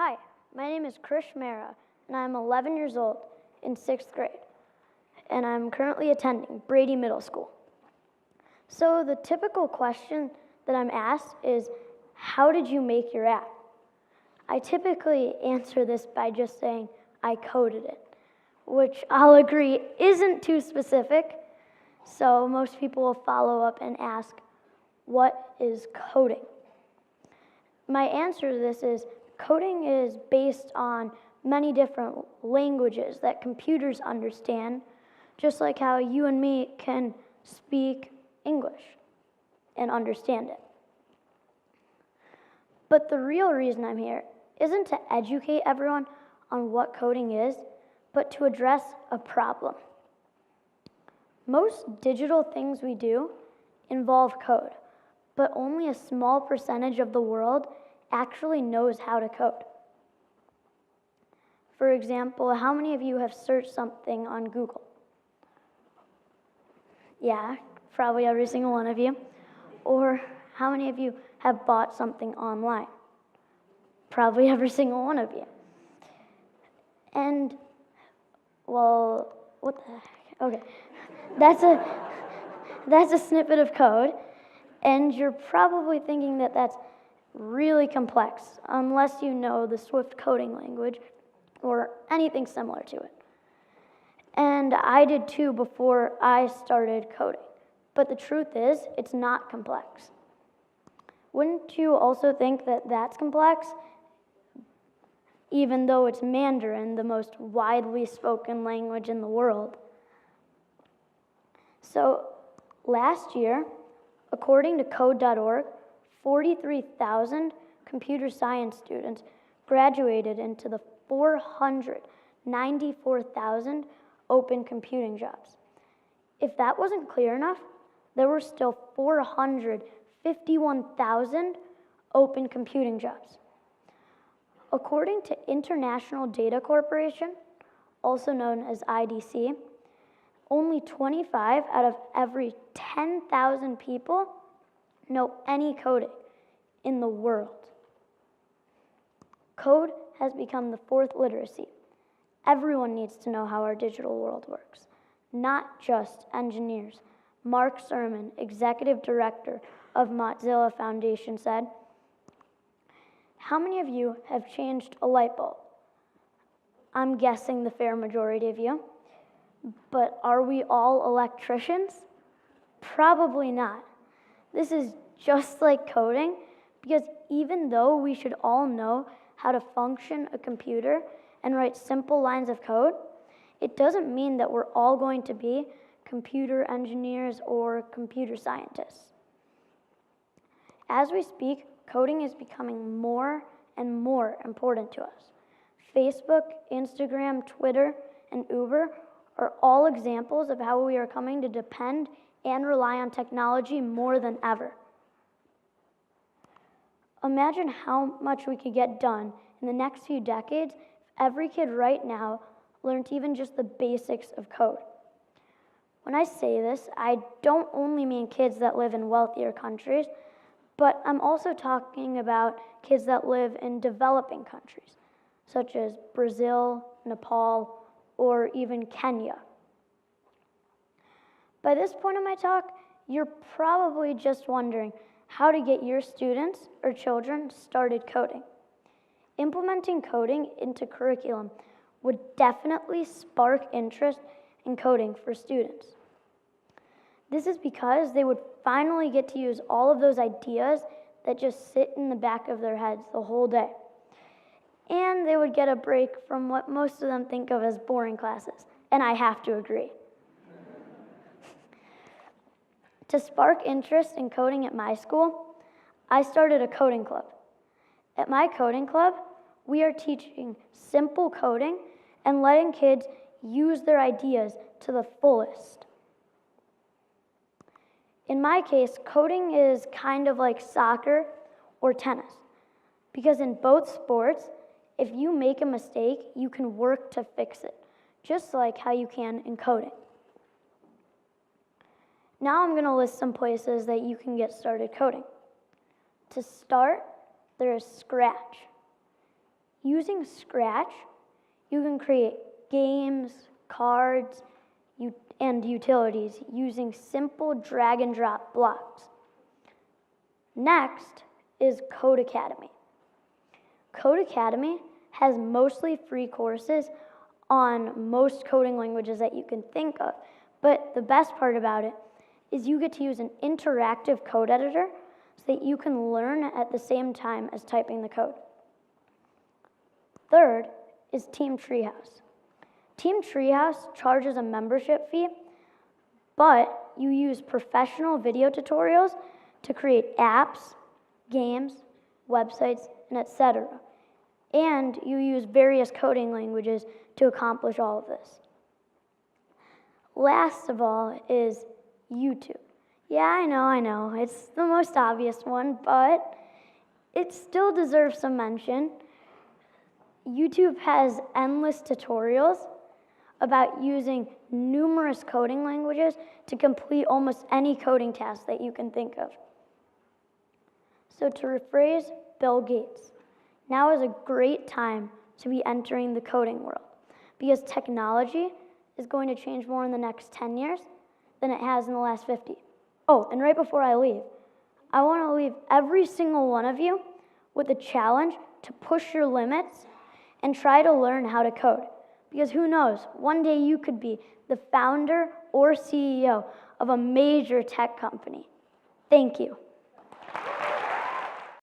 Hi, my name is Krish Mehra, and I'm 11 years old in 6th grade, and I'm currently attending Brady Middle School. So the typical question that I'm asked is, how did you make your app? I typically answer this by just saying, I coded it, which I'll agree isn't too specific, so most people will follow up and ask, what is coding? My answer to this is, coding is based on many different languages that computers understand, just like how you and me can speak English and understand it. But the real reason I'm here isn't to educate everyone on what coding is, but to address a problem. Most digital things we do involve code, but only a small percentage of the world actually knows how to code. For example, how many of you have searched something on Google? Yeah, probably every single one of you. Or how many of you have bought something online? Probably every single one of you. And, well, what the heck? Okay, that's a snippet of code, and you're probably thinking that that's really complex, unless you know the Swift coding language or anything similar to it. And I did too before I started coding. But the truth is, it's not complex. Wouldn't you also think that that's complex? Even though it's Mandarin, the most widely spoken language in the world. So last year, according to code.org, 43,000 computer science students graduated into the 494,000 open computing jobs. If that wasn't clear enough, there were still 451,000 open computing jobs. According to International Data Corporation, also known as IDC, only 25 out of every 10,000 people know any coding in the world. Code has become the fourth literacy. Everyone needs to know how our digital world works, not just engineers. Mark Sermon, executive director of Mozilla Foundation, said, "How many of you have changed a light bulb?" I'm guessing the fair majority of you. But are we all electricians? Probably not. This is just like coding, because even though we should all know how to function a computer and write simple lines of code, it doesn't mean that we're all going to be computer engineers or computer scientists. As we speak, coding is becoming more and more important to us. Facebook, Instagram, Twitter, and Uber are all examples of how we are coming to depend and rely on technology more than ever. Imagine how much we could get done in the next few decades if every kid right now learned even just the basics of code. When I say this, I don't only mean kids that live in wealthier countries, but I'm also talking about kids that live in developing countries, such as Brazil, Nepal, or even Kenya. By this point in my talk, you're probably just wondering how to get your students or children started coding. Implementing coding into curriculum would definitely spark interest in coding for students. This is because they would finally get to use all of those ideas that just sit in the back of their heads the whole day. And they would get a break from what most of them think of as boring classes, and I have to agree. To spark interest in coding at my school, I started a coding club. At my coding club, we are teaching simple coding and letting kids use their ideas to the fullest. In my case, coding is kind of like soccer or tennis, because in both sports, if you make a mistake, you can work to fix it, just like how you can in coding. Now I'm going to list some places that you can get started coding. To start, there is Scratch. Using Scratch, you can create games, cards, and utilities using simple drag and drop blocks. Next is Code Academy. Code Academy has mostly free courses on most coding languages that you can think of, but the best part about it is you get to use an interactive code editor so that you can learn at the same time as typing the code. Third is Team Treehouse. Team Treehouse charges a membership fee, but you use professional video tutorials to create apps, games, websites, and etc. And you use various coding languages to accomplish all of this. Last of all is YouTube. Yeah, I know, it's the most obvious one, but it still deserves some mention. YouTube has endless tutorials about using numerous coding languages to complete almost any coding task that you can think of. So to rephrase Bill Gates, now is a great time to be entering the coding world because technology is going to change more in the next 10 years than it has in the last 50. Oh, and right before I leave, I want to leave every single one of you with a challenge to push your limits and try to learn how to code. Because who knows, one day you could be the founder or CEO of a major tech company. Thank you.